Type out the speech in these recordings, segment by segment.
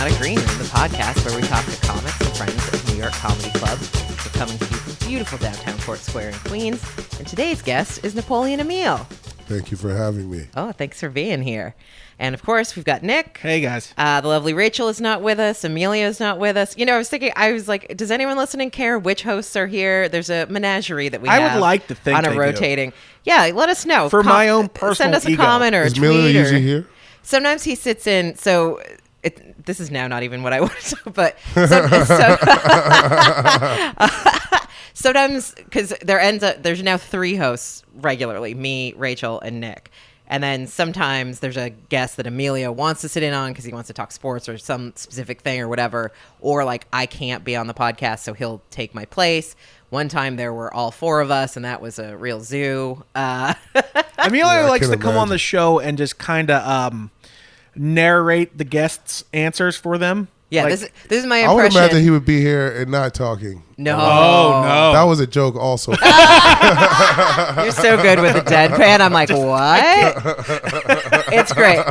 Cinematic Green Room, the podcast where we talk to comics and friends of New York Comedy Club. We're coming to you from beautiful downtown Fort Square in Queens, and today's guest is Napoleon Emill. Thank you for having me. Oh, thanks for being here. And of course, we've got Nick. Hey, guys. The lovely Rachel is not with us. Amelia is not with us. You know, I was like, does anyone listening care which hosts are here? There's a menagerie that we have. I would like to think on a rotating. Do. Yeah, let us know. For my own personal send us a ego. comment or Is a tweet. Amelia usually here? Sometimes he sits in. So this is now not even what I want to do, but sometimes because there's now 3 hosts regularly: me, Rachel, and Nick. And then sometimes there's a guest that Emilio wants to sit in on because he wants to talk sports or some specific thing or whatever. Or like I can't be on the podcast, so he'll take my place. One time there were all 4 of us, and that was a real zoo. Emilio likes to come on the show and just kind of narrate the guests' answers for them. Yeah, like, this is my impression. I would imagine he would be here and not talking. No. Oh, no. That was a joke also. You're so good with the deadpan. I'm like, what? It's great.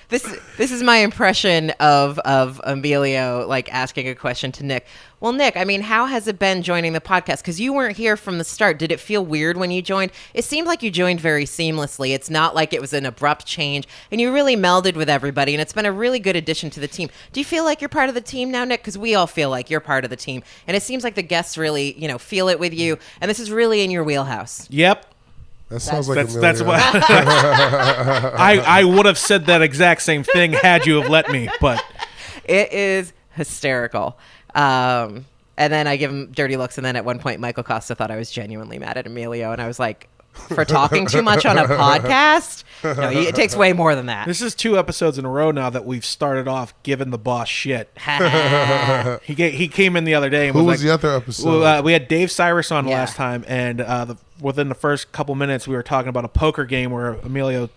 This is my impression of Emilio like asking a question to Nick. Well, Nick, I mean, how has it been joining the podcast? Because you weren't here from the start. Did it feel weird when you joined? It seemed like you joined very seamlessly. It's not like it was an abrupt change, and you really melded with everybody, and it's been a really good addition to the team. Do you feel like you're part of the team now, Nick? Because we all feel like you're part of the team, and it seems like the guests really, feel it with you, and this is really in your wheelhouse. Yep. That sounds like That's what I would have said that exact same thing had you have let me, but It is hysterical. And then I give him dirty looks, and then at one point Michael Costa thought I was genuinely mad at Emilio, and I was like, for talking too much on a podcast? No, it takes way more than that. this is 2 episodes in a row now that we've started off giving the boss shit. He came in the other day and Who was was like, the other episode? we had Dave Cyrus on Yeah. last time, and within the first couple minutes we were talking about a poker game where Emilio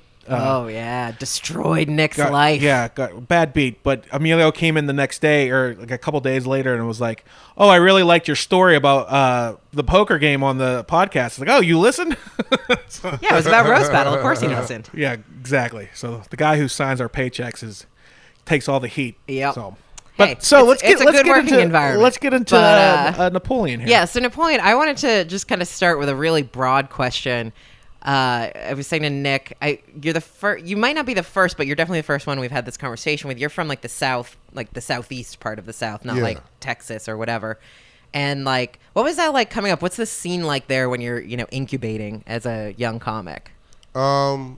destroyed Nick's got life. a bad beat. But Emilio came in the next day or like a couple days later and was like, "Oh, I really liked your story about the poker game on the podcast." It's like, "Oh, you listened?" Yeah, it was about roast battle. Of course he listened. Yeah, exactly. So the guy who signs our paychecks takes all the heat. Yep. So. Hey, But so it's a good working environment. Let's get into Napoleon here. Yeah, so Napoleon, I wanted to just kind of start with a really broad question. I was saying to Nick, you're the first. You might not be the first, but you're definitely the first one we've had this conversation with. You're from like the South, like the southeast part of the South, not like Texas or whatever. And like, what was that like coming up? What's the scene like there when you're, incubating as a young comic? Well,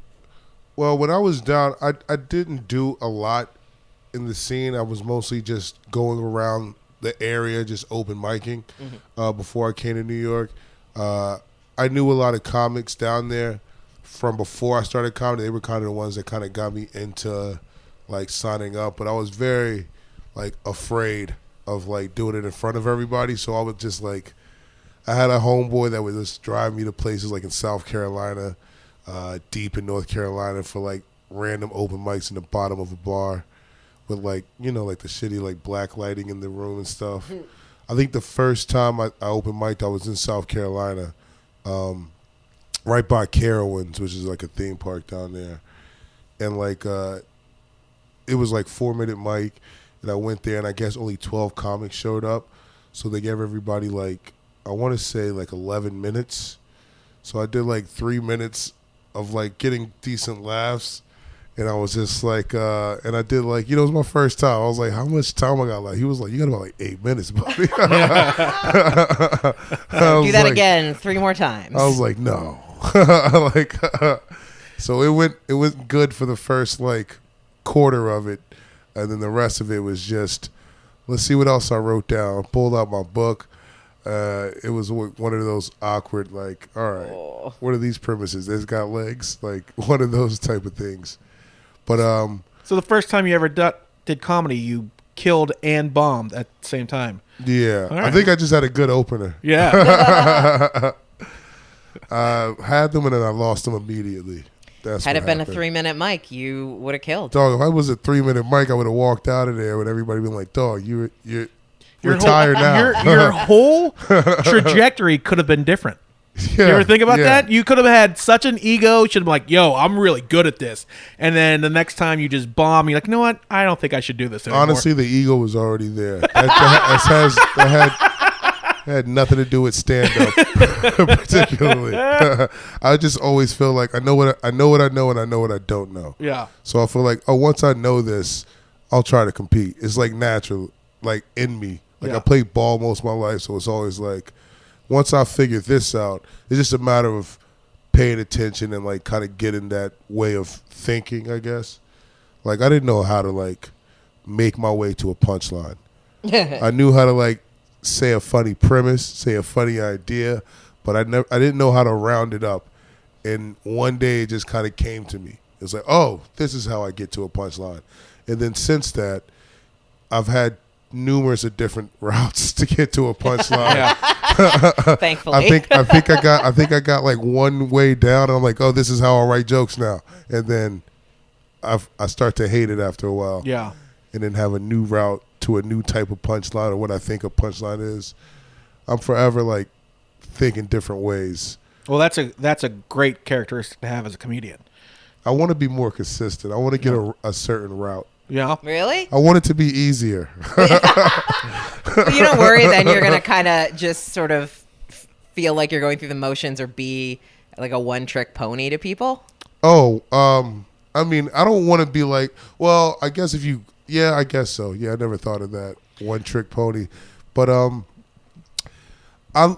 when I was down, I didn't do a lot in the scene. I was mostly just going around the area, just open micing before I came to New York. I knew a lot of comics down there from before I started comedy. They were kind of the ones that kind of got me into like signing up, but I was very like afraid of like doing it in front of everybody. So I would just like, I had a homeboy that would just drive me to places like in South Carolina, deep in North Carolina for like random open mics in the bottom of a bar with like, like the shitty like black lighting in the room and stuff. I think the first time I open mic'd, I was in South Carolina. Right by Carowinds, which is like a theme park down there, and like it was like 4-minute mic, and I went there, and I guess only 12 comics showed up, so they gave everybody like, I want to say like 11 minutes, so I did like 3 minutes of like getting decent laughs, and I was just like, and I did like, it was my first time. I was like, how much time I got left? He was like, you got about like 8 minutes, buddy. Do that again 3 more times. I was like, no. So it went good for the first like quarter of it, and then the rest of it was just, let's see what else I wrote down. Pulled out my book. It was one of those awkward like, all right, what are these premises? It's got legs, like one of those type of things. But So the first time you ever did comedy, you killed and bombed at the same time. Yeah, right. I think I just had a good opener. Yeah. Had them and then I lost them immediatly. That's Had what it been happened. a 3-minute mic, you would have killed. Dog, if I was a 3-minute mic, I would have walked out of there with everybody being like, dog, you're retired now. Your whole trajectory could have been different. You ever think about yeah. that? You could have had such an ego. Should have been like, yo, I'm really good at this. And then the next time you just bomb, you're like, you know what? I don't think I should do this anymore. Honestly, the ego was already there. That had nothing to do with stand-up, particularly. I just always feel like I know what I know, and I know what I don't know. Yeah. So I feel like, once I know this, I'll try to compete. It's like natural, like in me. Like I played ball most of my life, so it's always like, once I figure this out, it's just a matter of paying attention and like kind of getting that way of thinking, I guess. Like I didn't know how to like make my way to a punchline. I knew how to like say a funny premise, say a funny idea, but I didn't know how to round it up. And one day it just kind of came to me. It's like, oh, this is how I get to a punchline. And then since that, I've had numerous of different routes to get to a punchline. Thankfully. I think I got like one way down, and I'm like, oh, this is how I write jokes now. And then I start to hate it after a while. Yeah. And then have a new route to a new type of punchline or what I think a punchline is. I'm forever like thinking different ways. Well, that's a great characteristic to have as a comedian. I want to be more consistent. I want to get a certain route. Yeah. Really? I want it to be easier. But you don't worry then you're going to kind of just sort of feel like you're going through the motions or be like a one-trick pony to people? Oh, I mean, I don't want to be like, well, I guess I guess so. Yeah, I never thought of that, one-trick pony. But I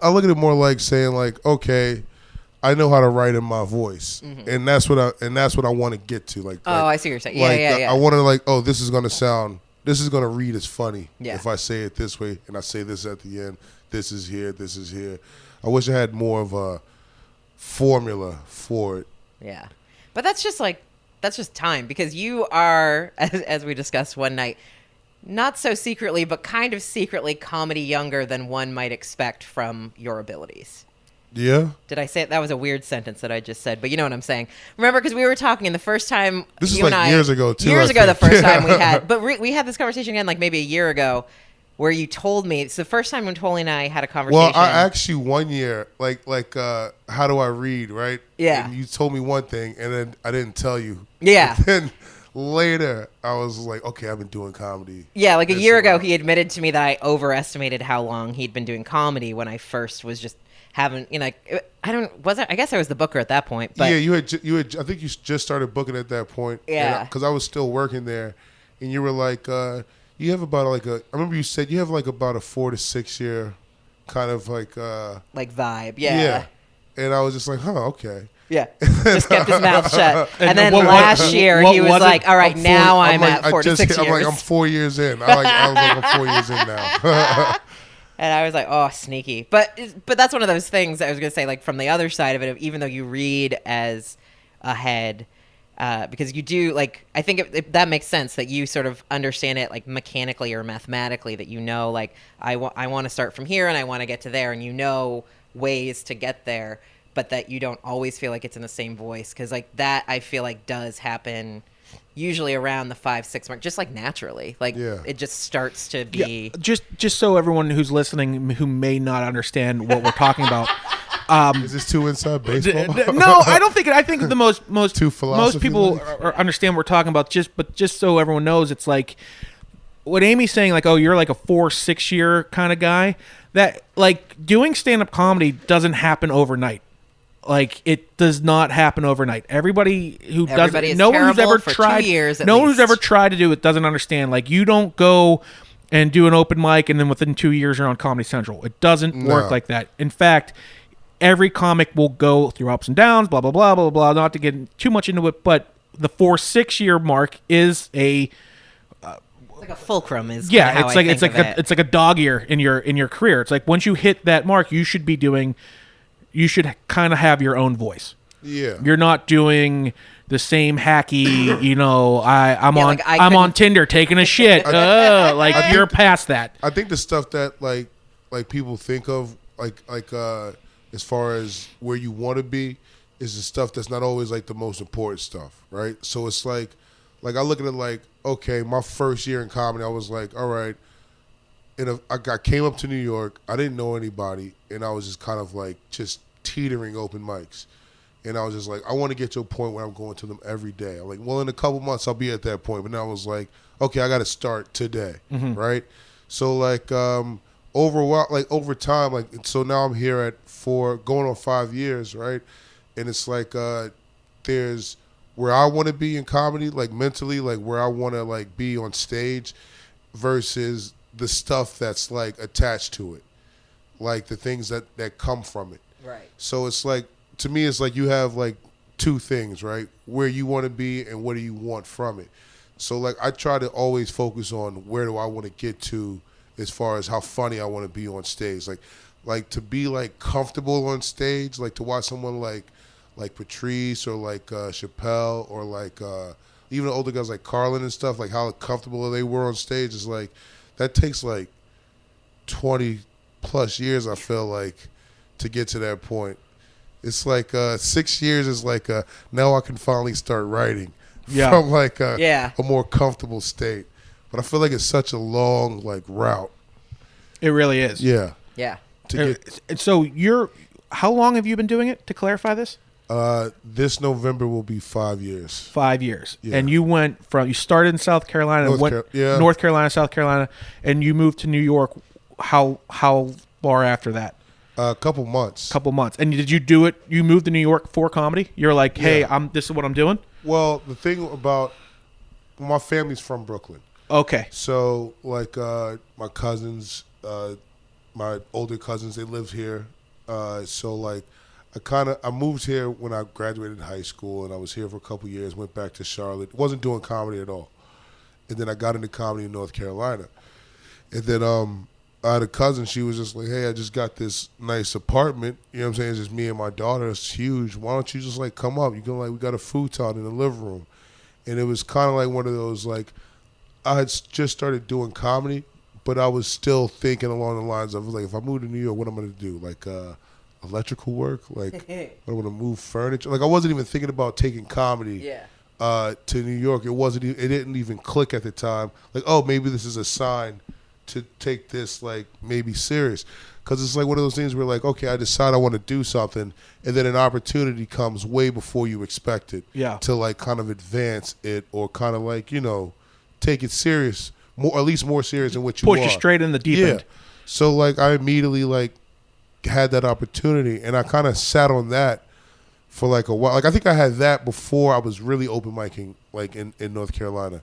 look at it more like saying like, okay, I know how to write in my voice, and that's what I want to get to. Like, I see what you're saying. Like, Yeah. I want to like, oh, this is gonna read as funny if I say it this way, and I say this at the end. This is here. This is here. I wish I had more of a formula for it. Yeah, but that's just time, because you are, as we discussed one night, not so secretly, but kind of secretly comedy younger than one might expect from your abilities. Yeah. Did I say it? That was a weird sentence that I just said, but you know what I'm saying. Remember, because we were talking, and the first time this is you like and I, years ago too. Years ago, the first time we had, but we had this conversation again, like maybe a year ago, where you told me it's the first time when Tolly and I had a conversation. Well, I asked you one year, like, how do I read, right? Yeah. And you told me one thing, and then I didn't tell you. Yeah. And then later, I was like, okay, I've been doing comedy. Yeah, like a year ago, he admitted to me that I overestimated how long he'd been doing comedy when I first was just having, I guess I was the booker at that point. But yeah, you had. I think you just started booking at that point. Yeah. Because I was still working there, and you were like, you have about like I remember you said you have like about a 4 to 6 year kind of like vibe. Yeah. Yeah. And I was just like, huh, okay. Yeah, just kept his mouth shut. And then what last year, he was like, all right, now I'm at 4 to 6 years. I'm like, I'm 4 years in. I was like, I'm 4 years in now. And I was like, oh, sneaky. But that's one of those things I was going to say, like, from the other side of it, even though you read as ahead, because you do, like, I think that makes sense that you sort of understand it, like, mechanically or mathematically, that you know, like, I want to start from here and I want to get to there, and you know ways to get there, but that you don't always feel like it's in the same voice. Because, like, that I feel like does happen usually around the 5-6 mark, just like naturally, like it just starts to be. Yeah. Just so everyone who's listening who may not understand what we're talking about, is this too inside baseball? No, I don't think. I think the most people understand what we're talking about. Just so everyone knows, it's like what Amy's saying. Like, oh, you're like a 4-6 year kind of guy. That like doing stand-up comedy doesn't happen overnight. Like, it does not happen overnight. Everybody who's ever tried to do it doesn't understand. Like, you don't go and do an open mic and then within 2 years you're on Comedy Central. It doesn't work like that. In fact, every comic will go through ups and downs, blah, blah, blah, blah, blah. Not to get too much into it, but the 4-6 year mark is a like a fulcrum is it's like a dog year in your career. It's like once you hit that mark, you should kind of have your own voice. Yeah. You're not doing the same hacky, I'm on Tinder taking a shit. You're past that. I think the stuff that like people think of like as far as where you want to be is the stuff that's not always like the most important stuff, right? So it's like I look at it like, okay, my first year in comedy, I was like, all right, I came up to New York, I didn't know anybody, and I was just kind of like just teetering open mics. And I was just like, I want to get to a point where I'm going to them every day. I'm like, well, in a couple months, I'll be at that point. But now I was like, okay, I got to start today, right? So, like, over time, like, so now I'm here at going on 5 years, right? And it's like there's where I want to be in comedy, like, mentally, like, where I want to, like, be on stage versus the stuff that's, like, attached to it, like the things that come from it. Right. So it's like, to me, it's like you have like two things, right? Where you want to be and what do you want from it. So like I try to always focus on where do I want to get to as far as how funny I want to be on stage. Like to be like comfortable on stage, like to watch someone like Patrice or like Chappelle or like even the older guys like Carlin and stuff, like how comfortable they were on stage is like, that takes like 20 plus years, I feel like, to get to that point. It's like 6 years is like now I can finally start writing from like a more comfortable state. But I feel like it's such a long like route. It really is. Yeah. Yeah. So how long have you been doing it, to clarify this? This November will be 5 years. 5 years. Yeah. And you started in South Carolina, North Carolina, South Carolina, and you moved to New York. How far after that? A couple months. And did you do it? You moved to New York for comedy? You're like, hey, this is what I'm doing? Well, the thing about my family's from Brooklyn. Okay. So like my cousins, my older cousins, they lived here. So like I moved here when I graduated high school, and I was here for a couple years, went back to Charlotte. Wasn't doing comedy at all. And then I got into comedy in North Carolina. And then I had a cousin, she was just like, hey, I just got this nice apartment. You know what I'm saying? It's just me and my daughter. It's huge. Why don't you just like come up? You can like, we got a futon in the living room. And it was kind of like one of those, like, I had just started doing comedy, but I was still thinking along the lines of like, if I move to New York, what am I going to do? Like electrical work? Like I'm going to move furniture? Like I wasn't even thinking about taking comedy to New York. It didn't even click at the time. Like, oh, maybe this is a sign to take this like maybe serious, because it's like one of those things where like, okay, I decide I want to do something, and then an opportunity comes way before you expect it to like kind of advance it, or kind of like, you know, take it serious, more, at least more serious than what you push you straight in the deep end. So like I immediately like had that opportunity, and I kind of sat on that for like a while. Like I think I had that before I was really open micing like in North Carolina.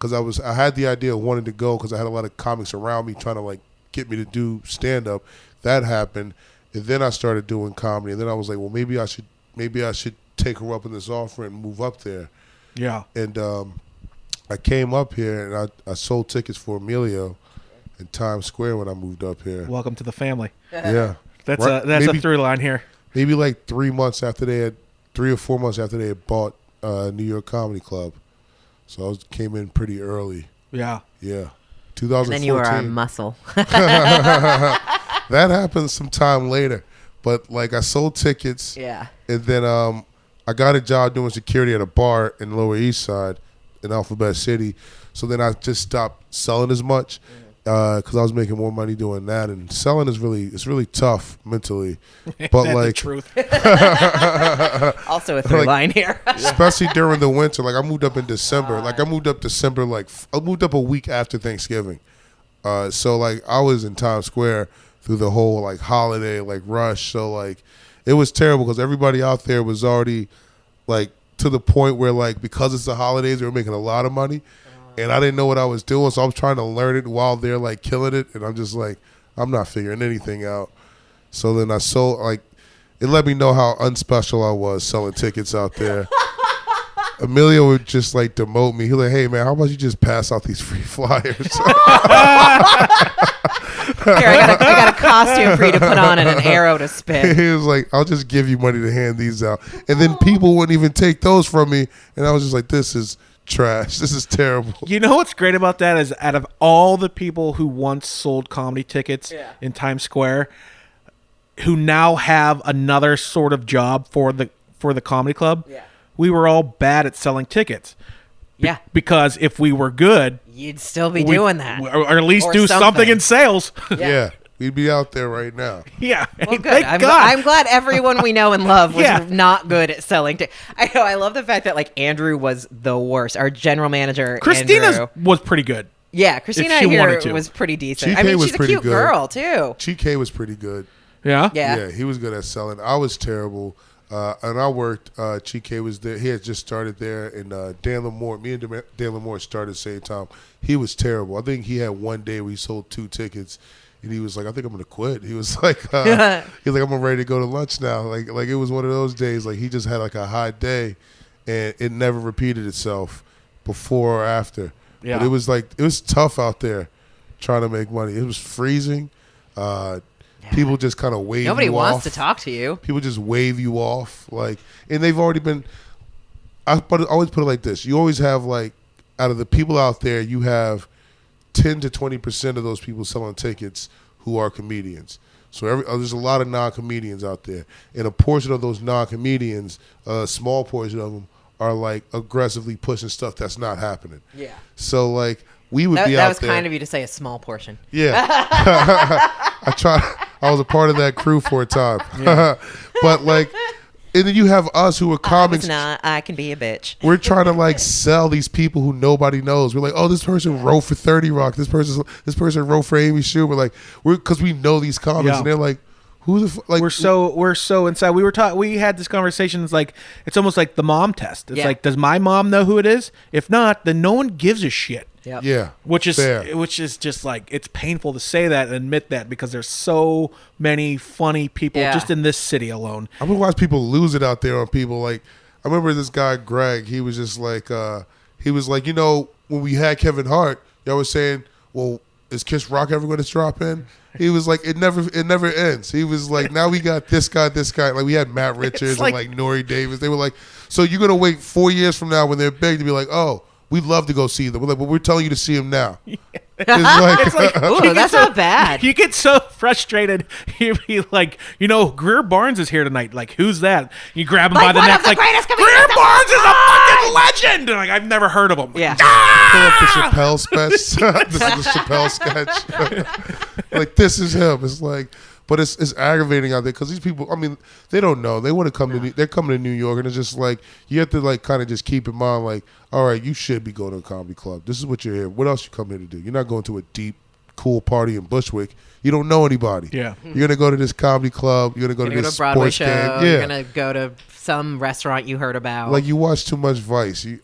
Because I had the idea of wanting to go, because I had a lot of comics around me trying to like get me to do stand up. That happened, and then I started doing comedy, and then I was like, well, maybe I should take her up in this offer and move up there. Yeah. And I came up here, and I sold tickets for Emilio in Times Square when I moved up here. Welcome to the family. Yeah. That's a through line here. Maybe like 3 or 4 months after they had bought New York Comedy Club. So I came in pretty early. Yeah. Yeah. 2014. And then you were our muscle. That happened sometime later. But like I sold tickets. Yeah. And then I got a job doing security at a bar in Lower East Side in Alphabet City. So then I just stopped selling as much because I was making more money doing that. And selling is really tough mentally. But like truth. Also a through line here. Especially during the winter. Like I moved up in December. Like I moved up a week after Thanksgiving. So like I was in Times Square through the whole like holiday like rush. So like it was terrible because everybody out there was already like to the point where like because it's the holidays they were making a lot of money. And I didn't know what I was doing, so I was trying to learn it while they're like killing it, and I'm just like, I'm not figuring anything out. So then I sold, like, it let me know how unspecial I was selling tickets out there. Emilio would just like demote me. He was like, hey man, how about you just pass out these free flyers? Here, I got a costume for you to put on and an arrow to spin. He was like, I'll just give you money to hand these out. And then people wouldn't even take those from me, and I was just like, this is trash. This is terrible. You know what's great about that is out of all the people who once sold comedy tickets in Times Square, who now have another sort of job for the comedy club, we were all bad at selling tickets. Because if we were good, you'd still be doing that. Or at least do something in sales. Yeah. we'd be out there right now. Yeah. Well, good. I'm glad everyone we know and love was not good at selling. I know. I love the fact that like Andrew was the worst. Our general manager, Christina's Andrew, was pretty good. Yeah, Christina here was pretty decent. I mean, she's a cute girl too. GK was pretty good. Yeah? Yeah, he was good at selling. I was terrible. And I worked, GK was there. He had just started there. And Dan Lamore, me and Dan Lamore started at the same time. He was terrible. I think he had one day where he sold 2 tickets. And he was like, I think I'm going to quit. He was like, I'm ready to go to lunch now. Like it was one of those days. Like he just had like a hot day. And it never repeated itself before or after. Yeah. But it was tough out there trying to make money. It was freezing. People just kind of wave you off. Nobody wants to talk to you. People just wave you off. And they've already been, I always put it like this. You always have out of the people out there, you have 10 to 20% of those people selling tickets who are comedians. So there's a lot of non-comedians out there. And a portion of those non-comedians, a small portion of them, are aggressively pushing stuff that's not happening. Yeah. So we would be out there. That was kind of you to say a small portion. Yeah. I was a part of that crew for a time. Yeah. But and then you have us who are comics. I can be a bitch. We're trying to sell these people who nobody knows. We're like, oh, this person wrote for 30 Rock. This person wrote for Amy Schumer. Because we know these comics, and they're like, who the we're so inside. We had this conversation. It's almost like the mom test. It's like, does my mom know who it is? If not, then no one gives a shit. Yep. Yeah, which is just it's painful to say that and admit that because there's so many funny people just in this city alone. I've been watching people lose it out there on people. I remember this guy Greg. He was just he was like, when we had Kevin Hart, y'all was saying, well, is Kiss Rock ever going to drop in? He was like, it never ends. He was like, now we got this guy. We had Matt Richards and Nori Davis. They were like, so you're going to wait 4 years from now when they're big to be like, oh, we'd love to go see them. We're like, but we're telling you to see them now. Yeah. Ooh, that's not bad. You get so frustrated. You'd be like, Greer Barnes is here tonight. Like, who's that? You grab him by the neck. Greer Barnes is a fucking legend. And I've never heard of him. Yeah. Pull up the Chappelle sketch. This is the Chappelle sketch. This is him. It's but it's aggravating out there because these people, I mean, they don't know. They want to come to, they're coming to New York, and it's just you have to kind of just keep in mind, all right, you should be going to a comedy club. This is what you're here. What else you come here to do? You're not going to a deep, cool party in Bushwick. You don't know anybody. Yeah. You're going to go to this comedy club. You're going to go to this Broadway sports show. game. Yeah. You're going to go to some restaurant you heard about. You watch too much Vice. You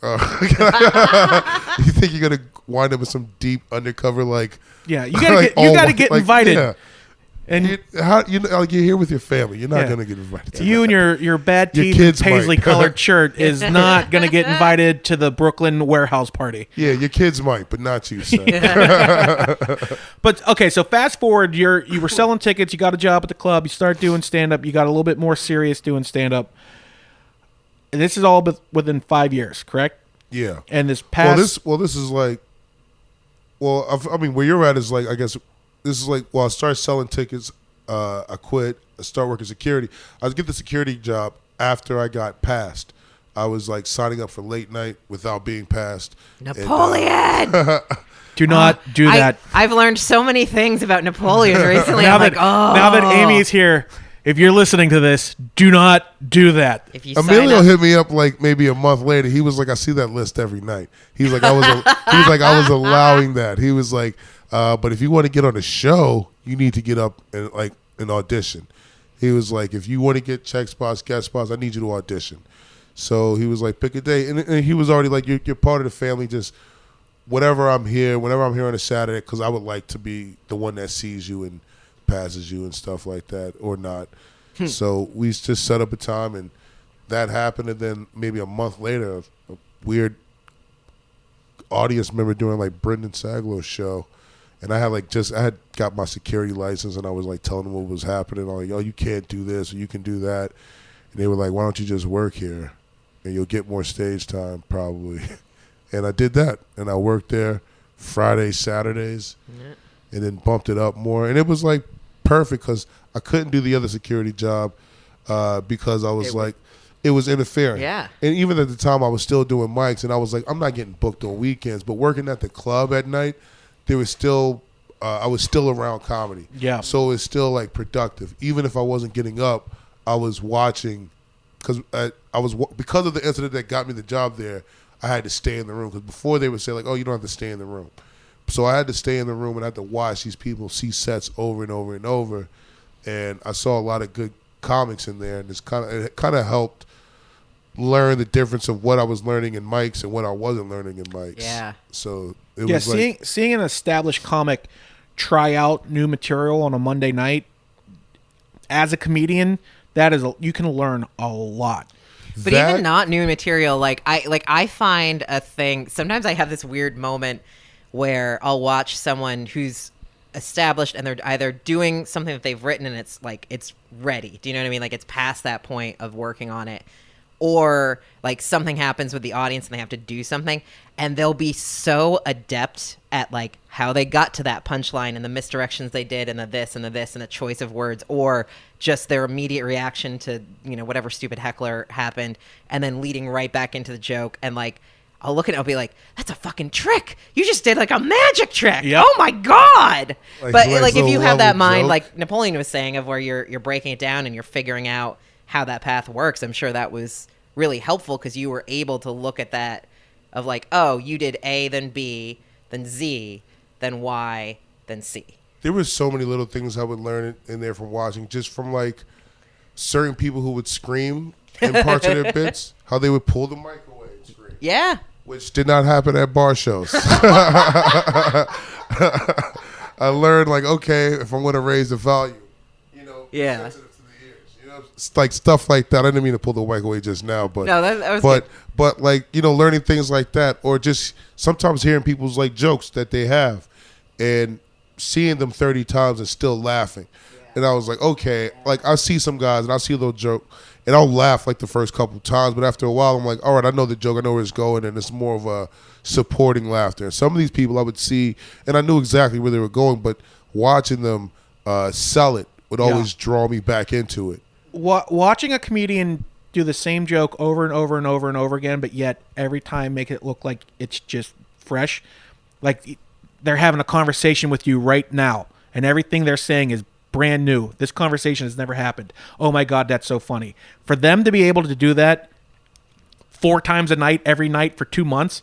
think you're going to wind up with some deep undercover Yeah, you got to get invited. Yeah. And you're here with your family. You're not going to get invited to you that. and your bad teeth and paisley colored shirt is not going to get invited to the Brooklyn warehouse party. Yeah, your kids might, but not you, son. But okay, so fast forward, you were selling tickets, you got a job at the club, you start doing stand up, you got a little bit more serious doing stand up. And this is all within 5 years, correct? Yeah. And this past this is I mean, where you're at is I guess this is I started selling tickets. I quit. I started working security. I was getting the security job after I got passed. I was signing up for late night without being passed. Napoleon! Do not do that. I've learned so many things about Napoleon recently. Now that Amy's here, if you're listening to this, do not do that. If you Emilio hit me up maybe a month later. He was like, I see that list every night. He was like, I was allowing that. He was like, but if you want to get on a show, you need to get up and an audition. He was like, if you want to get check spots, guest spots, I need you to audition. So he was like, pick a day, and he was already like, you're part of the family. Just whenever I'm here on a Saturday, because I would like to be the one that sees you and passes you and stuff like that, or not. So we just set up a time, and that happened. And then maybe a month later, a weird audience member doing Brendan Saglow's show. And I had got my security license, and I was telling them what was happening. I'm like, oh, you can't do this, or you can do that. And they were like, why don't you just work here, and you'll get more stage time probably. And I did that, and I worked there Fridays, Saturdays, and then bumped it up more. And it was perfect because I couldn't do the other security job because I was it was interfering. Yeah. And even at the time, I was still doing mics, and I was like, I'm not getting booked on weekends, but working at the club at night, there was still I was still around comedy. Yeah. So it's still like productive. Even if I wasn't getting up, I was watching because because of the incident that got me the job there. I had to stay in the room because before they would say like, "Oh, you don't have to stay in the room." So I had to stay in the room and I had to watch these people see sets over and over and over, and I saw a lot of good comics in there, and it kind of helped learn the difference of what I was learning in mics and what I wasn't learning in mics. Yeah. So it was seeing an established comic try out new material on a Monday night as a comedian, you can learn a lot. But even not new material, I find a thing. Sometimes I have this weird moment where I'll watch someone who's established and they're either doing something that they've written and it's like it's ready. Do you know what I mean? Like it's past that point of working on it, or like something happens with the audience and they have to do something, and they'll be so adept at like how they got to that punchline and the misdirections they did and the this and the this and the choice of words, or just their immediate reaction to, you know, whatever stupid heckler happened, and then leading right back into the joke. And like I'll look at it, I'll be like, that's a fucking trick. You just did like a magic trick. Yep. Oh my God. But like if you have that mind, joke. like Napoleon was saying, of where you're breaking it down and you're figuring out how that path works, I'm sure that was really helpful because you were able to look at that of like, oh, you did A, then B, then Z, then Y, then C. There were so many little things I would learn in there from watching, just from like certain people who would scream in parts of their bits, how they would pull the mic away and scream. Yeah. Which did not happen at bar shows. I learned like, okay, if I'm going to raise the volume, you know, Yeah. sensitive to the ears, you know, it's like stuff like that. I didn't mean to pull the mic away just now, but No, that was good. but like, you know, learning things like that, or just sometimes hearing people's like jokes that they have and seeing them 30 times and still laughing. And I was like, okay, like I see some guys and I see a little joke and I'll laugh like the first couple times, but after a while I'm like, all right, I know the joke, I know where it's going, and it's more of a supporting laughter. And some of these people I would see and I knew exactly where they were going, but watching them sell it would always draw me back into it. Watching a comedian do the same joke over and over and over and over again, but yet every time make it look like it's just fresh, like they're having a conversation with you right now and everything they're saying is brand new. This conversation has never happened. Oh my God, that's so funny. For them to be able to do that 4 times a night, every night for 2 months,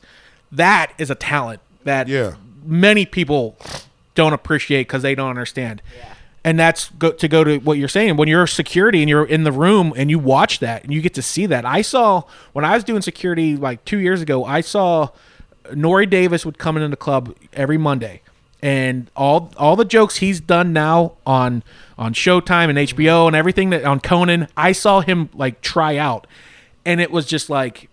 that is a talent that many people don't appreciate because they don't understand. Yeah. And that's to go to what you're saying. When you're security and you're in the room and you watch that and you get to see that. I saw, when I was doing security like 2 years ago, I saw Nori Davis would come into the club every Monday. And all the jokes he's done now on Showtime and HBO and everything that on Conan, I saw him like try out. And it was just like,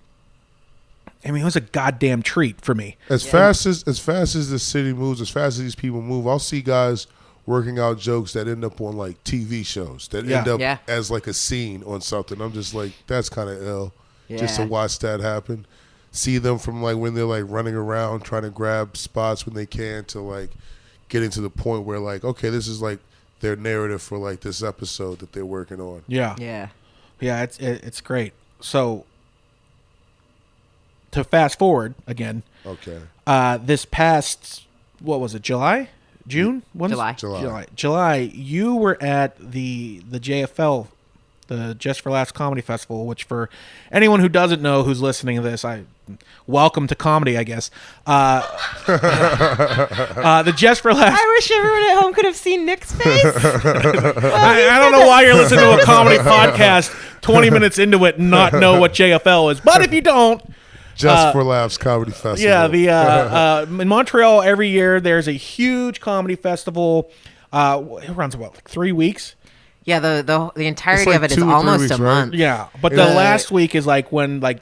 I mean, it was a goddamn treat for me. As fast as the city moves, as fast as these people move, I'll see guys working out jokes that end up on like TV shows that end up as like a scene on something. I'm just like, that's kind of ill just to watch that happen. See them from like when they're like running around trying to grab spots when they can to like getting to the point where like, okay, this is like their narrative for like this episode that they're working on. Yeah. It's great. So to fast forward again. Okay. This past, what was it? June? July. You were at the JFL, the Just for Laughs Comedy Festival, which for anyone who doesn't know who's listening to this, welcome to comedy, I guess. The Just for Laughs. I wish everyone at home could have seen Nick's face. I don't know why you're listening to a comedy podcast 20 minutes into it and not know what JFL is, but if you don't. Just for Laughs Comedy Festival. Yeah, in Montreal every year there's a huge comedy festival. It runs about like 3 weeks. Yeah, the entirety like of it is almost weeks, a month. Right? Yeah, but the last week is like when like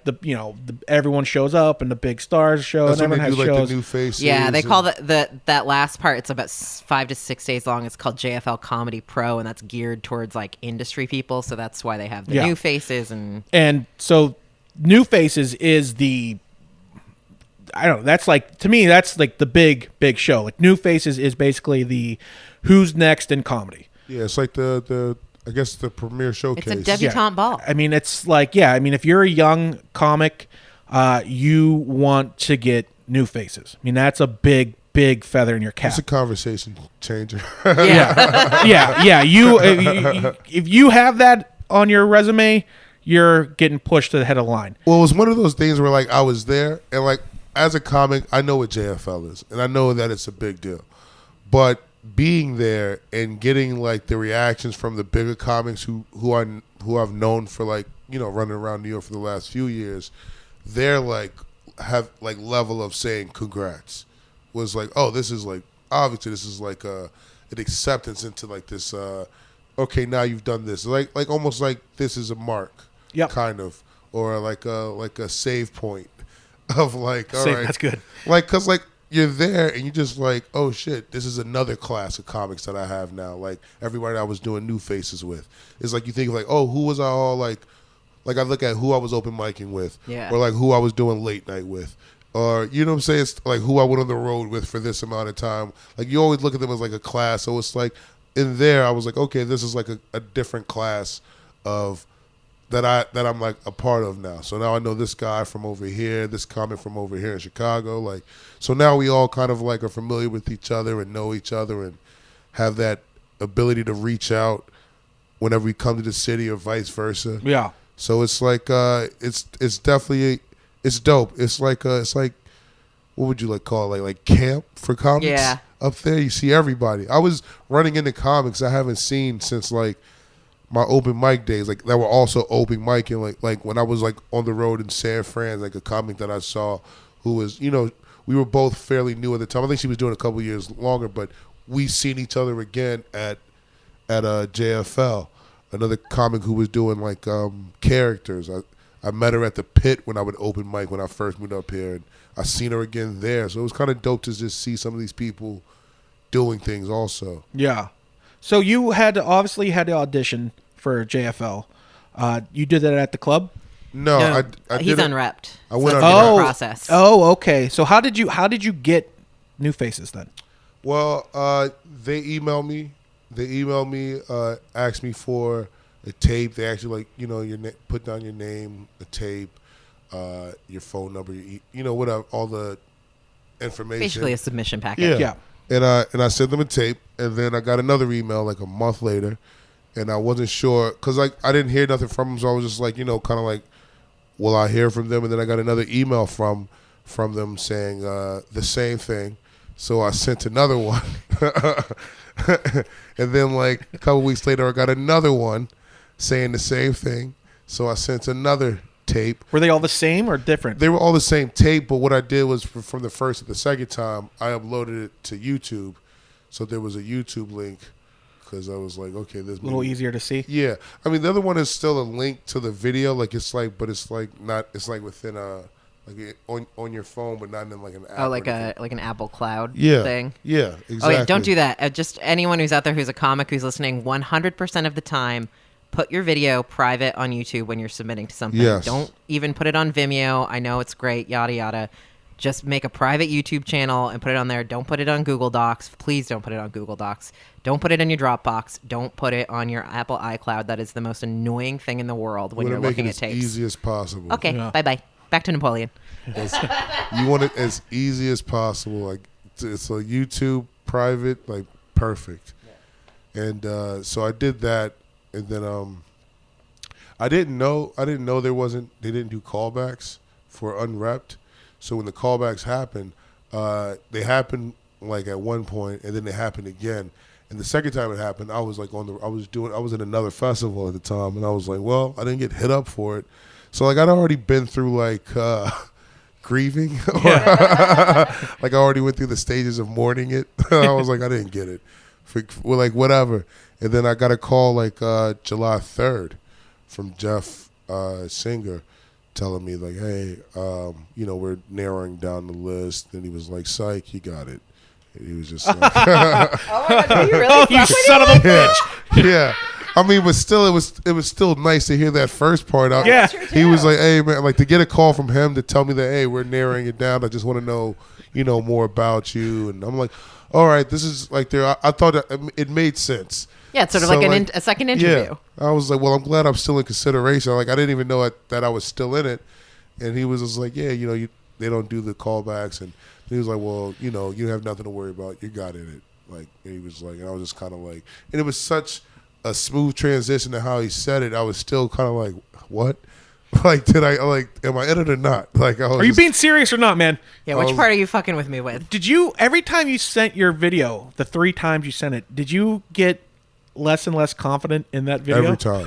everyone shows up and the big stars show and everyone has shows. Like the new faces. Yeah, they call that last part. It's about 5 to 6 days long. It's called JFL Comedy Pro, and that's geared towards like industry people. So that's why they have the new faces and so new faces is I don't know. That's like, to me, that's like the big show. Like new faces is basically the who's next in comedy. Yeah, it's like the I guess the premiere showcase. It's a debutante ball. I mean, it's like, if you're a young comic, you want to get new faces. I mean, that's a big big feather in your cap. It's a conversation changer. Yeah. You if you have that on your resume, you're getting pushed to the head of the line. Well, it was one of those things where like I was there, and like as a comic, I know what JFL is, and I know that it's a big deal. But being there and getting like the reactions from the bigger comics who I've known for like, you know, running around New York for the last few years, they're like have like level of saying congrats was like, oh, this is like obviously this is like an acceptance into like this okay, now you've done this, like almost like this is a mark, kind of, or like a save point of like, all right, that's good, like because like you're there and you just like, oh shit, this is another class of comics that I have now. Like everybody I was doing new faces with, it's like you think of like, oh, who was I all like I look at who I was open micing with, or like who I was doing late night with, or you know what I'm saying, it's like who I went on the road with for this amount of time. Like you always look at them as like a class. So it's like in there I was like, okay, this is like a different class of that I'm like a part of now. So now I know this guy from over here, this comic from over here in Chicago. Like, so now we all kind of like are familiar with each other and know each other and have that ability to reach out whenever we come to the city or vice versa. Yeah. So it's like it's definitely it's dope. It's like what would you like call it? Like camp for comics. Yeah. Up there you see everybody. I was running into comics I haven't seen since like my open mic days, like that were also open micing, like when I was like on the road in San Fran, like a comic that I saw who was, you know, we were both fairly new at the time. I think she was doing a couple years longer, but we seen each other again at JFL. Another comic who was doing like characters. I met her at the Pit when I would open mic when I first moved up here, and I seen her again there. So it was kind of dope to just see some of these people doing things also. Yeah. So you obviously had to audition for JFL. You did that at the club? No, I he's didn't. unrepped. I went so on the process. Oh, okay. So how did you get new faces then? Well, they emailed me. Asked me for a tape. They actually like, you know, put down your name, a tape, your phone number, you know, whatever, all the information. Basically a submission package. Yeah. And I sent them a tape, and then I got another email like a month later, and I wasn't sure because like I didn't hear nothing from them, so I was just like, you know, kind of like, will I hear from them? And then I got another email from them saying the same thing, so I sent another one, and then like a couple weeks later I got another one saying the same thing, so I sent another tape. Were they all the same or different? They were all the same tape, but what I did was from the first to the second time, I uploaded it to YouTube. So there was a YouTube link because I was like, okay, this a little easier to see. Yeah, I mean the other one is still a link to the video, like it's like, but it's like not, it's like within like on your phone, but not in like an app. Oh, like an Apple Cloud Yeah, thing. exactly. Oh yeah, don't do that. Just anyone who's out there who's a comic who's listening, 100% of the time, put your video private on YouTube when you're submitting to something. Yes. Don't even put it on Vimeo. I know it's great, yada, yada. Just make a private YouTube channel and put it on there. Don't put it on Google Docs. Please don't put it on Google Docs. Don't put it in your Dropbox. Don't put it on your Apple iCloud. That is the most annoying thing in the world when you're looking at tapes. As easy as possible. Okay, bye-bye. Back to Napoleon. You want it as easy as possible. Like it's a YouTube private, like perfect. Yeah. And so I did that. And then I didn't know they didn't do callbacks for Unwrapped. So when the callbacks happened, they happened like at one point, and then they happened again. And the second time it happened, I was like I was in another festival at the time, and I was like, well, I didn't get hit up for it. So like I'd already been through like grieving, like I already went through the stages of mourning it. I was like, I didn't get it. Well, like whatever. And then I got a call like July 3rd from Jeff Singer telling me like, hey, you know, we're narrowing down the list. And he was like, psych, you got it. And he was just like, oh my God, you really you son of a bitch. Yeah. I mean, but still, it was still nice to hear that first part out. Yeah. He was like, hey, man, like to get a call from him to tell me that, hey, we're narrowing it down. I just want to know, you know, more about you. And I'm like, all right, this is like there. I thought it made sense. Yeah, it's sort of like a second interview. Yeah, I was like, well, I'm glad I'm still in consideration. Like, I didn't even know that I was still in it. And he was just like, yeah, you know, they don't do the callbacks. And And he was like, well, you have nothing to worry about. You got in it. Like, and he was like, and I was just kind of like, and it was such a smooth transition to how he said it. I was still kind of like, what? Like, am I in it or not? Like, are you being serious or not, man? Yeah, which part are you fucking with me with? Did you, every time you sent your video, the 3 times you sent it, did you get less and less confident in that video? Every time.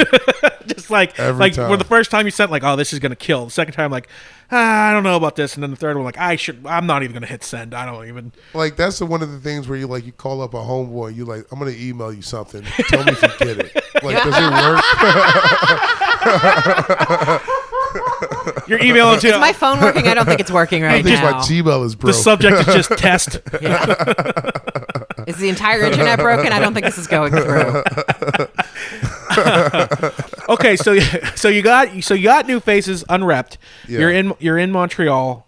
Just like, where the first time you sent, like, oh, this is going to kill. The second time, like, I don't know about this. And then the third one, like, I'm not even going to hit send. I don't even. Like, that's one of the things where you call up a homeboy, you like, I'm going to email you something. Tell me if you get it. Like, does it work? You're emailing to. Is my phone working? I don't think it's working right now. My Gmail is broke. The subject is just test. Yeah. Is the entire internet broken? I don't think this is going through. Okay, so you got New Faces unrepped. Yeah. You're in Montreal.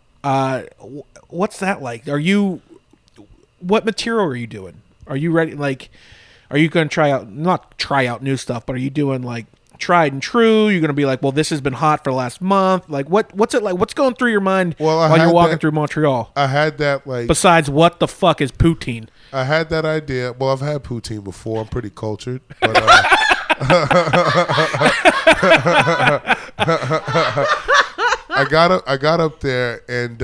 What's that like? What material are you doing? Are you ready? Like, are you going to not try out new stuff, but are you doing like tried and true? You're going to be like, well, this has been hot for the last month. Like, what's it like? What's going through your mind while you're walking through Montreal? I had that, like, besides, what the fuck is poutine? I had that idea. Well, I've had poutine before. I'm pretty cultured. But, I got up there and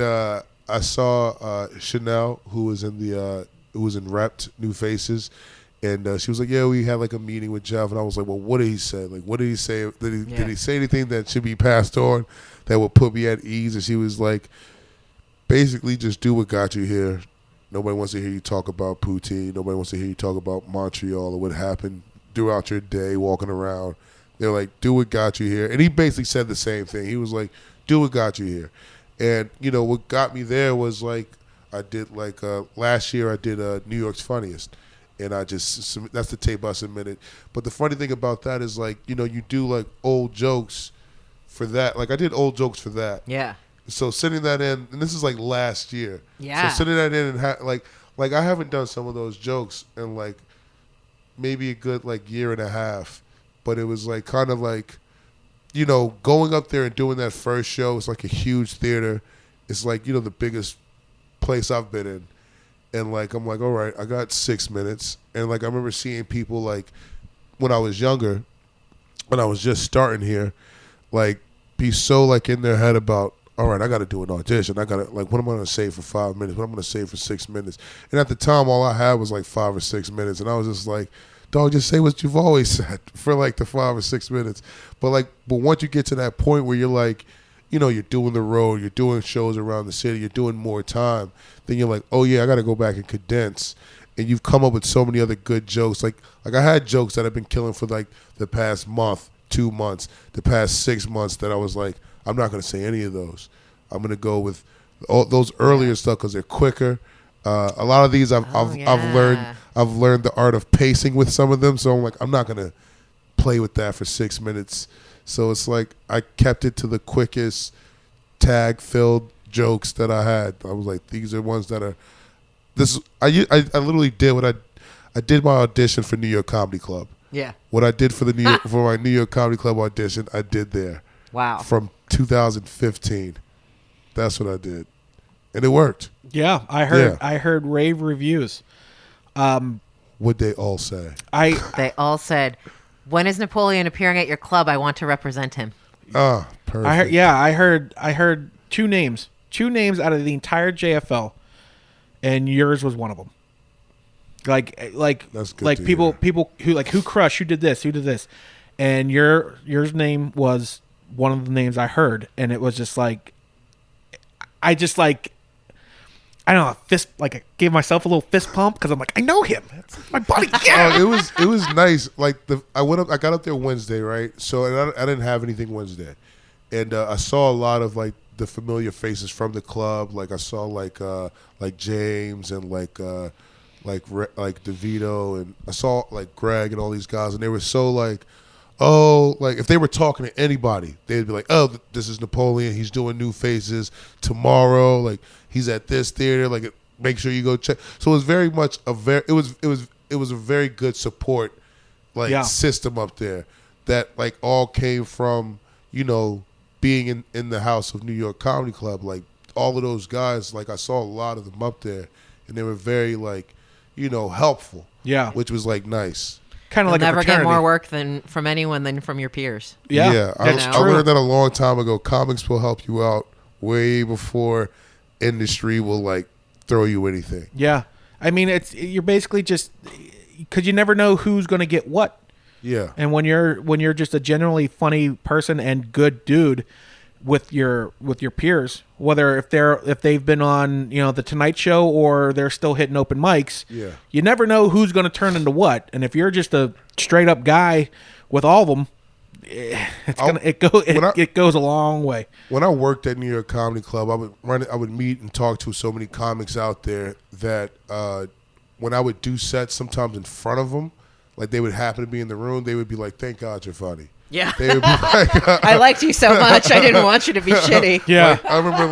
I saw Chanel, who was in Repped New Faces. And she was like, yeah, we had like a meeting with Jeff. And I was like, well, what did he say? Like, what did he say? Did he say anything that should be passed on that would put me at ease? And she was like, basically just do what got you here. Nobody wants to hear you talk about poutine. Nobody wants to hear you talk about Montreal or what happened throughout your day walking around. They're like, do what got you here. And he basically said the same thing. He was like, do what got you here. And, what got me there was like, I did like last year I did New York's Funniest. And that's the tape I submitted. But the funny thing about that is, like, you do like old jokes for that. Like, I did old jokes for that. Yeah. So sending that in, and this is like last year. Yeah. So sending that in and like I haven't done some of those jokes in like maybe a good like year and a half. But it was like kind of like, going up there and doing that first show. It's like a huge theater. It's like, the biggest place I've been in. And, like, I'm like, all right, I got 6 minutes. And, like, I remember seeing people, like, when I was younger, when I was just starting here, like, be so, like, in their head about, all right, I got to do an audition. I got to, like, what am I going to say for 5 minutes? What am I going to say for 6 minutes? And at the time, all I had was, like, 5 or 6 minutes. And I was just like, dog, just say what you've always said for, like, the 5 or 6 minutes. But once you get to that point where you're, like, you're doing the road, you're doing shows around the city, you're doing more time, then you're like, oh, yeah, I got to go back and condense. And you've come up with so many other good jokes. Like I had jokes that I've been killing for, like, the past month, 2 months, the past 6 months that I was like, I'm not going to say any of those. I'm going to go with all those earlier stuff because they're quicker. A lot of these I've learned the art of pacing with some of them. So I'm like, I'm not going to play with that for 6 minutes. So it's like I kept it to the quickest tag-filled jokes that I had. I was like, these are ones that are this. I literally did what I did my audition for New York Comedy Club. Yeah. What I did for my New York Comedy Club audition, I did there. Wow. From 2015. That's what I did, and it worked. Yeah, I heard. Yeah. I heard rave reviews. What'd they all say? They all said, when is Napoleon appearing at your club? I want to represent him. Oh, perfect. I heard two names out of the entire JFL, and yours was one of them. Like that's good like people who crushed, who did this, and yours name was one of the names I heard, and it was just like, I don't know, I gave myself a little fist pump because I'm like, I know him. It's my buddy. Yeah. It was nice. Like I got up there Wednesday, right? So and I didn't have anything Wednesday, and I saw a lot of like the familiar faces from the club. Like I saw like James and like DeVito, and I saw like Greg and all these guys, and they were so like, oh, like if they were talking to anybody, they'd be like, oh, this is Napoleon. He's doing New Faces tomorrow. Like he's at this theater. Like make sure you go check. So it was very much it was a very good support system up there that all came from being in the house of New York Comedy Club. Like all of those guys, like I saw a lot of them up there, and they were very like, helpful. Yeah, which was like nice. Kind of like never a fraternity. get more work from anyone than from your peers. Yeah, I true. learned that a long time ago. Comics will help you out way before industry will like throw you anything. Yeah, I mean you're basically just because you never know who's going to get what. Yeah, and when you're just a generally funny person and good dude with your peers, whether if they've been on the Tonight Show or they're still hitting open mics, you never know who's going to turn into what. And if you're just a straight up guy with all of them, it goes a long way. When I worked at New York Comedy Club, I would meet and talk to so many comics out there that when I would do sets, sometimes in front of them, like they would happen to be in the room, they would be like, "Thank God you're funny." Yeah, they would be like, "I liked you so much, I didn't want you to be shitty." Yeah, I remember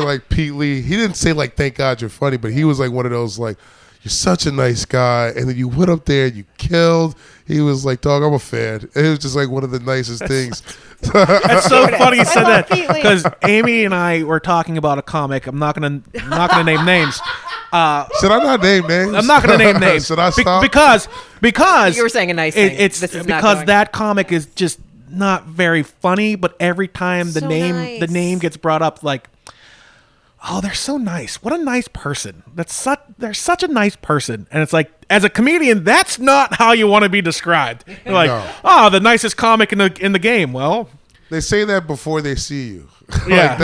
like Pete Lee. He didn't say like, "Thank God you're funny," but he was like one of those like, "You're such a nice guy," and then you went up there and you killed. He was like, "Dog, I'm a fan." It was just like one of the nicest things. That's so funny you said that because Amy and I were talking about a comic. I'm not gonna name names. Should I not name names? I'm not going to name names. Should I stop? Because you were saying a nice thing. It's because that comic is just not very funny. But every time the name gets brought up, like, oh, they're so nice. What a nice person. They're such a nice person. And it's like, as a comedian, that's not how you want to be described. You're like, oh, the nicest comic in the game. Well, they say that before they see you. Yeah,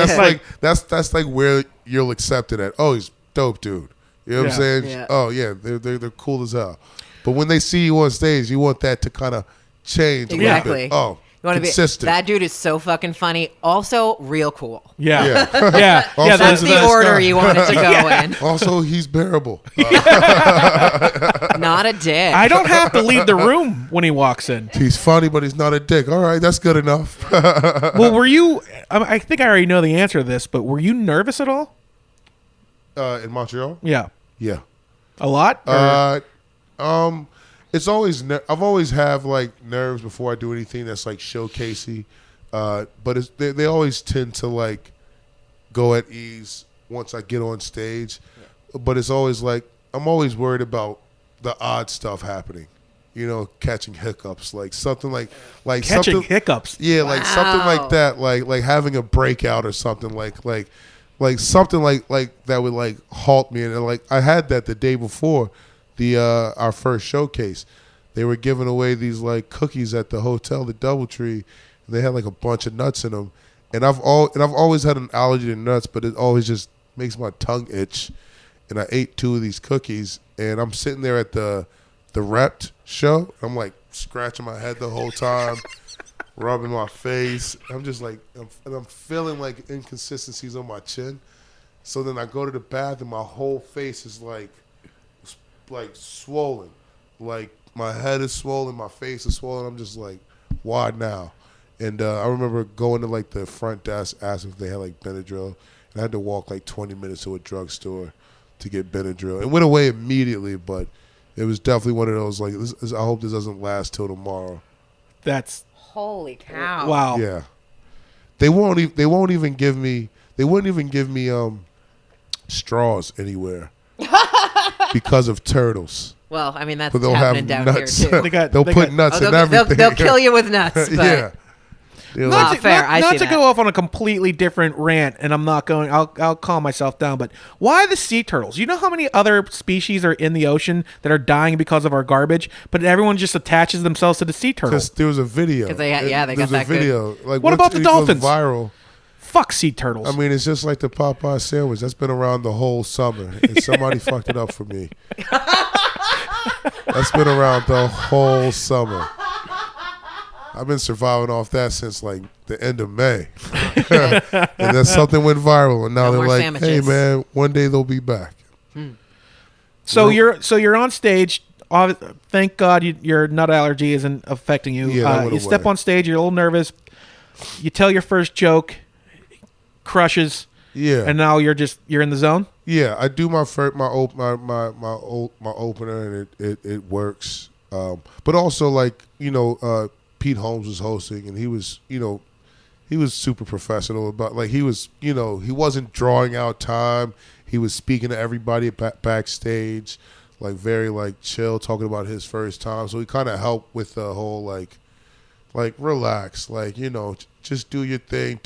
that's like where you'll accept it at. Oh, he's dope, dude. You know what I'm saying? Yeah. Oh yeah, they're cool as hell. But when they see you on stage, you want that to kind of change a little bit. Oh, you want consistent. To be that dude is so fucking funny. Also, real cool. Yeah. Also, that's the order you want it to go in. Also, he's bearable. Not a dick. I don't have to leave the room when he walks in. He's funny, but he's not a dick. All right, that's good enough. Well, were you? I think I already know the answer to this, but were you nervous at all? In Montreal? Yeah. Yeah. A lot? It's always I've always have like nerves before I do anything that's like showcasey, but they always tend to like go at ease once I get on stage. Yeah. But it's always like I'm always worried about the odd stuff happening. Catching hiccups, like something like catching hiccups. Yeah, like something like that, like having a breakout or something like something like that would like halt me. And like I had that the day before our first showcase. They were giving away these like cookies at the hotel, the DoubleTree, and they had like a bunch of nuts in them. And I've always had an allergy to nuts, but it always just makes my tongue itch. And I ate 2 of these cookies, and I'm sitting there at the Rept show. I'm like scratching my head the whole time. Rubbing my face. I'm just like, I'm feeling like inconsistencies on my chin. So then I go to the bathroom, my whole face is like swollen. Like my head is swollen, my face is swollen. I'm just like, why now? And I remember going to like the front desk, asking if they had like Benadryl. And I had to walk like 20 minutes to a drugstore to get Benadryl. It went away immediately, but it was definitely one of those like, I hope this doesn't last till tomorrow. That's... Holy cow! Wow. Yeah, they won't even give me straws anywhere because of turtles. Well, I mean that's but they'll happening have down nuts. here too. They'll put nuts in everything. They'll kill you with nuts. But Yeah. Not fair. to go off on a completely different rant, and I'm not going. I'll calm myself down. But why the sea turtles? You know how many other species are in the ocean that are dying because of our garbage, but everyone just attaches themselves to the sea turtle? Because there was a video. Because they got that video. Like, what about the dolphins? Viral. Fuck sea turtles. I mean, it's just like the Popeye sandwich. That's been around the whole summer, and somebody fucked it up for me. That's been around the whole summer. I've been surviving off that since like the end of May. And then something went viral, and now they're like, sandwiches. Hey man, one day they'll be back. So you're on stage. Thank God your nut allergy isn't affecting you. Yeah, you step on stage, you're a little nervous. You tell your first joke, crushes. Yeah. And now you're in the zone? Yeah, I do my opener, and it works. But also, like, Pete Holmes was hosting, and he was, he was super professional about, like, he was, he wasn't drawing out time. He was speaking to everybody backstage, like, very, like, chill, talking about his first time. So he kind of helped with the whole, like relax, like, just do your thing.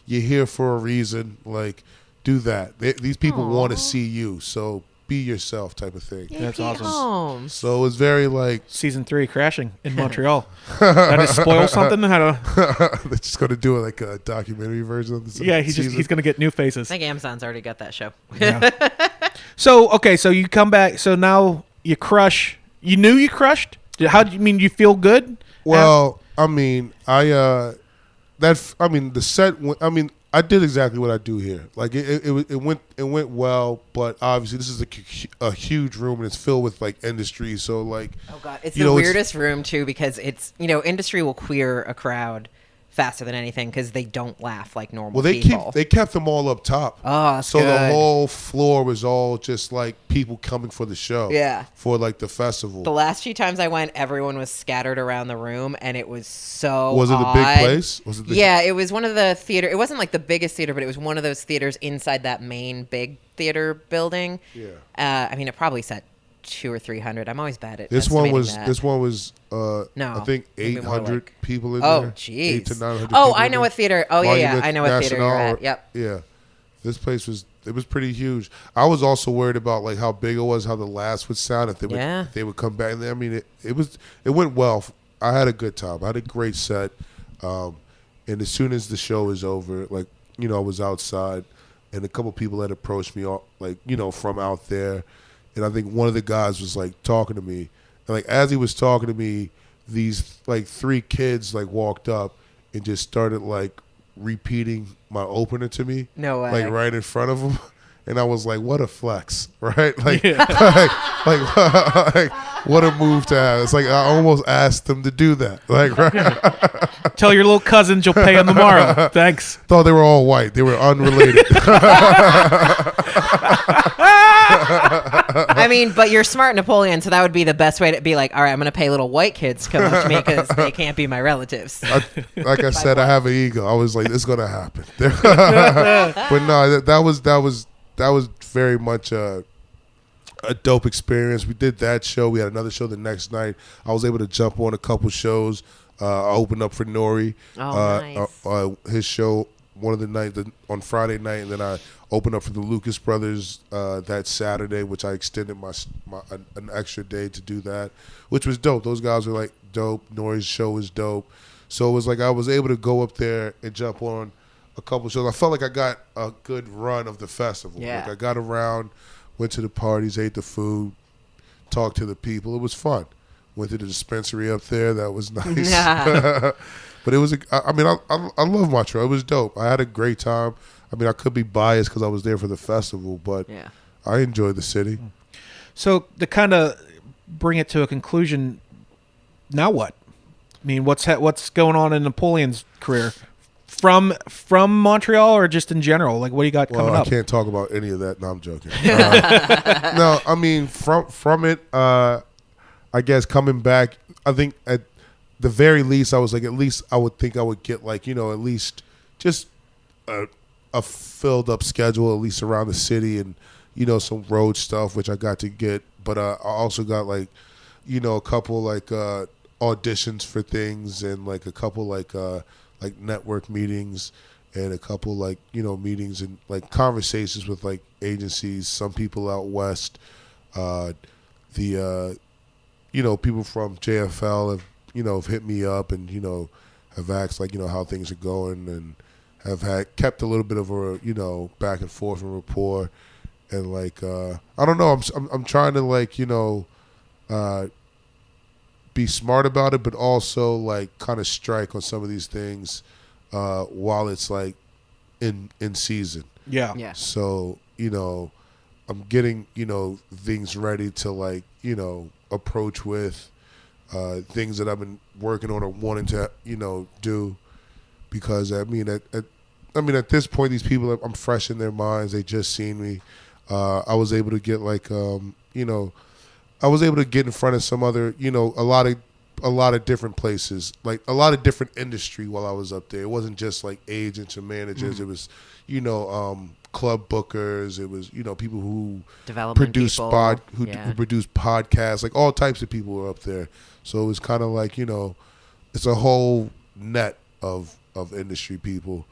You're here for a reason. Like, do that. These people want to see you, so be yourself, type of thing. That's awesome. Home. So it was very, like, season 3 crashing in Montreal. That is spoil something. How to? they're just gonna do like a documentary version of this. Yeah, he's gonna get new faces. I think Amazon's already got that show. Yeah. So you come back. So now you crush. You knew you crushed. How do you mean? You feel good? Well, I mean, the set. I did exactly what I do here. Like it went well, but obviously this is a huge room and it's filled with like industry. So like, oh god, it's the weirdest room too because it's industry will queer a crowd faster than anything because they don't laugh like normal people. They kept them all up top. Oh, so good. The whole floor was all just like people coming for the show. Yeah, for like the festival. The last few times I went, everyone was scattered around the room, and it was so. Was it a big place? Yeah, it was one of the theater. It wasn't like the biggest theater, but it was one of those theaters inside that main big theater building. Yeah. It probably sat 200 or 300. I'm always bad at this one was that. This one was no, I think 800 people in there. Oh, jeez. 800 to 900. Oh, I know what theater. Oh, yeah. I know what theater you're at. Or, yep. Yeah, this place was pretty huge. I was also worried about like how big it was, how the laughs would sound if they would come back. I mean, it went well. I had a good time. I had a great set. And as soon as the show was over, like I was outside, and a couple people had approached me, like from out there. And I think one of the guys was like talking to me, and like as he was talking to me, these like 3 kids like walked up and just started like repeating my opener to me. No way. Like right in front of them, and I was like, "What a flex!" Right? Like, like what a move to have. It's like I almost asked them to do that. Like, right? Tell your little cousins you'll pay them tomorrow. Thanks. Thought they were all white. They were unrelated. I mean, but you're smart, Napoleon, so that would be the best way to be like, all right, I'm going to pay little white kids to come up to me because they can't be my relatives. Like I said, I have an ego. I was like, this is going to happen. But no, that was very much a dope experience. We did that show. We had another show the next night. I was able to jump on a couple shows. I opened up for Nori. Oh, nice. His show one of the night on Friday night, and then I opened up for the Lucas Brothers that Saturday, which I extended an extra day to do that, which was dope. Those guys were like dope. Nori's show was dope. So it was like I was able to go up there and jump on a couple shows. I felt like I got a good run of the festival. Yeah. Like I got around, went to the parties, ate the food, talked to the people. It was fun. Went to the dispensary up there. That was nice. Yeah. But it was, I love Montreal. It was dope. I had a great time. I mean, I could be biased because I was there for the festival, but yeah. I enjoyed the city. So to kind of bring it to a conclusion, now what? I mean, what's going on in Napoleon's career? From Montreal or just in general? Like, what do you got coming up? I can't talk about any of that. No, I'm joking. No, I mean, from it, I guess coming back, I think at the very least, I was like, at least I would think I would get like, at least just a filled up schedule, at least around the city and, some road stuff, which I got to get. But I also got like, a couple like auditions for things and like a couple like network meetings and a couple like, meetings and like conversations with like agencies, some people out west, people from JFL have, have hit me up and, have asked like, how things are going and have kept a little bit of a, back and forth and rapport. And like, I don't know, I'm trying to like, be smart about it, but also like kind of strike on some of these things while it's like in season. Yeah. Yeah. So, I'm getting, things ready to like, approach with things that I've been working on or wanting to, do, because I mean, at this point, these people, I'm fresh in their minds. They just seen me. I was able to get like, I was able to get in front of some other, a lot of a lot of different places, like a lot of different industry while I was up there. It wasn't just like agents and managers. It was, club bookers. It was, people who produce who produce podcasts. Like all types of people were up there. So it was kind of like, it's a whole net of industry people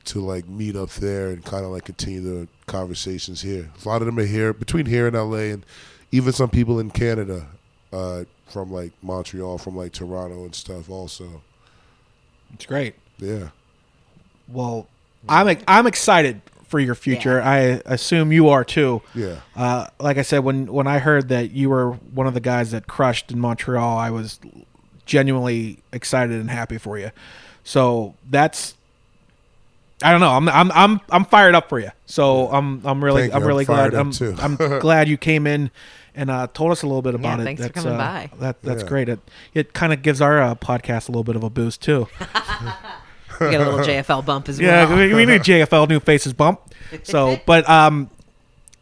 to like meet up there and kind of like continue the conversations here. A lot of them are here, between here and LA, and even some people in Canada, from like Montreal, from like Toronto and stuff also. It's great. Yeah. Well, I'm excited for your future. Yeah. I assume you are too. Yeah. Like I said, when I heard that you were one of the guys that crushed in Montreal, I was genuinely excited and happy for you. So that's, I don't know. I'm fired up for you. So I'm really glad. I'm glad you came in and told us a little bit about it. Thanks for coming by. That's great. It kind of gives our podcast a little bit of a boost too. We got a little JFL bump as well. Yeah, we need a JFL New Faces bump. So, but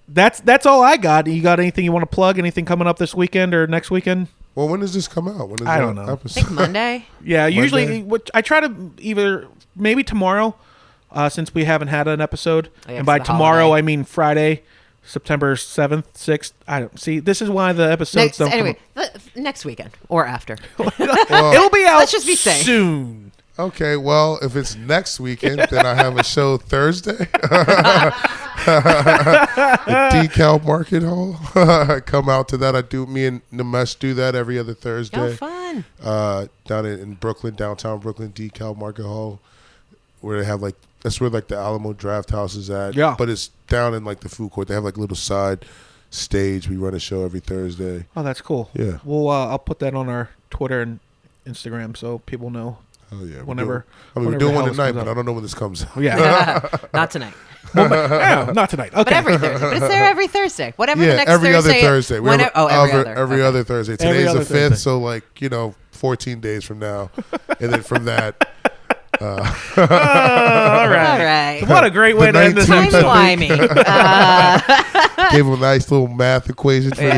that's all I got. You got anything you want to plug? Anything coming up this weekend or next weekend? Well, when does this come out? I don't know. Episode? I think Monday. Yeah, usually I try to either maybe tomorrow, since we haven't had an episode, and by tomorrow holiday. I mean Friday, September 7th, 6th. I don't see. This is why the episodes don't. Anyway, next weekend or after. It'll be out. Let's just be safe soon. Okay, well, if it's next weekend, then I have a show Thursday. Decal Market Hall. I come out to that. Me and Namesh do that every other Thursday. Oh, fun. Down in Brooklyn, downtown Brooklyn, Decal Market Hall, where they have that's where the Alamo Draft House is at. Yeah. But it's down in the food court. They have a little side stage. We run a show every Thursday. Oh, that's cool. Yeah. Well, I'll put that on our Twitter and Instagram so people know. Oh yeah, we're doing one tonight, but I don't know when this comes out. Yeah, not tonight. No, not tonight. Okay, but every Thursday. But it's there every Thursday. Whatever the next every Thursday. Other Thursday. Every other Thursday. Today's the 5th, so 14 days from now, and then from that. All right. What a great way to end this episode. Gave him a nice little math equation for you.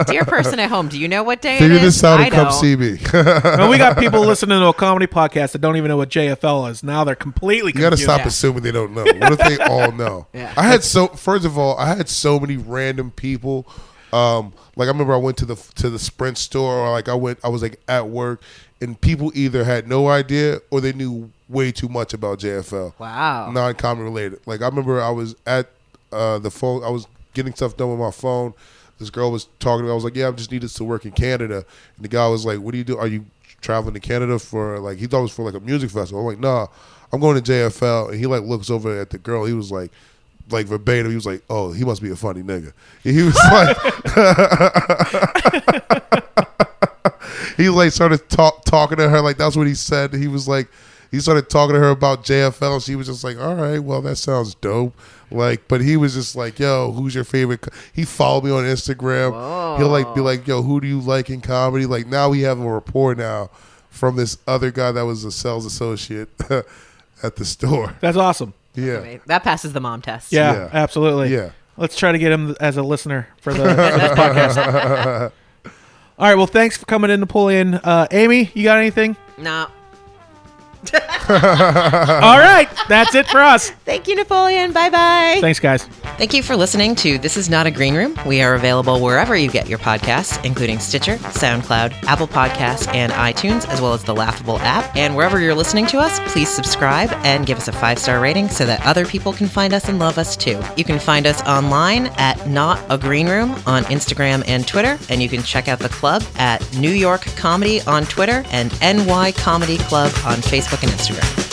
Dear person at home, do you know what day Figure it is? this out and come see me. Well, we got people listening to a comedy podcast that don't even know what JFL is. Now they're completely confused. You got to stop assuming they don't know. What if they all know? Yeah. First of all, I had so many random people. I remember I went to the Sprint store, or I was at work, and people either had no idea or they knew way too much about JFL. Wow. Non-comedy related. I remember I was at the phone. I was getting stuff done with my phone. This girl was talking to me. I was like, yeah, I just needed to work in Canada. And the guy was like, what do you do? Are you traveling to Canada for, he thought it was for a music festival. I'm like, nah, I'm going to JFL. And he looks over at the girl. He was like verbatim, he was like, oh, he must be a funny nigga. And he was he started talking to her, that's what he said. He was he started talking to her about JFL, and she was just like, all right, well, that sounds dope. But he was just like, yo, who's your favorite? He followed me on Instagram. Whoa. He'll be like, yo, who do you like in comedy? Now we have a rapport now from this other guy that was a sales associate at the store. That's awesome. Yeah. That passes the mom test. Yeah, absolutely. Yeah. Let's try to get him as a listener for this podcast. All right. Well, thanks for coming in, Napoleon. Amy, you got anything? No. All right. That's it for us. Thank you, Napoleon. Bye-bye. Thanks, guys. Thank you for listening to This Is Not a Green Room. We are available wherever you get your podcasts, including Stitcher, SoundCloud, Apple Podcasts, and iTunes, as well as the Laughable app. And wherever you're listening to us, please subscribe and give us a 5-star rating so that other people can find us and love us too. You can find us online at Not a Green Room on Instagram and Twitter, and you can check out the club at New York Comedy on Twitter and NY Comedy Club on Facebook and Instagram.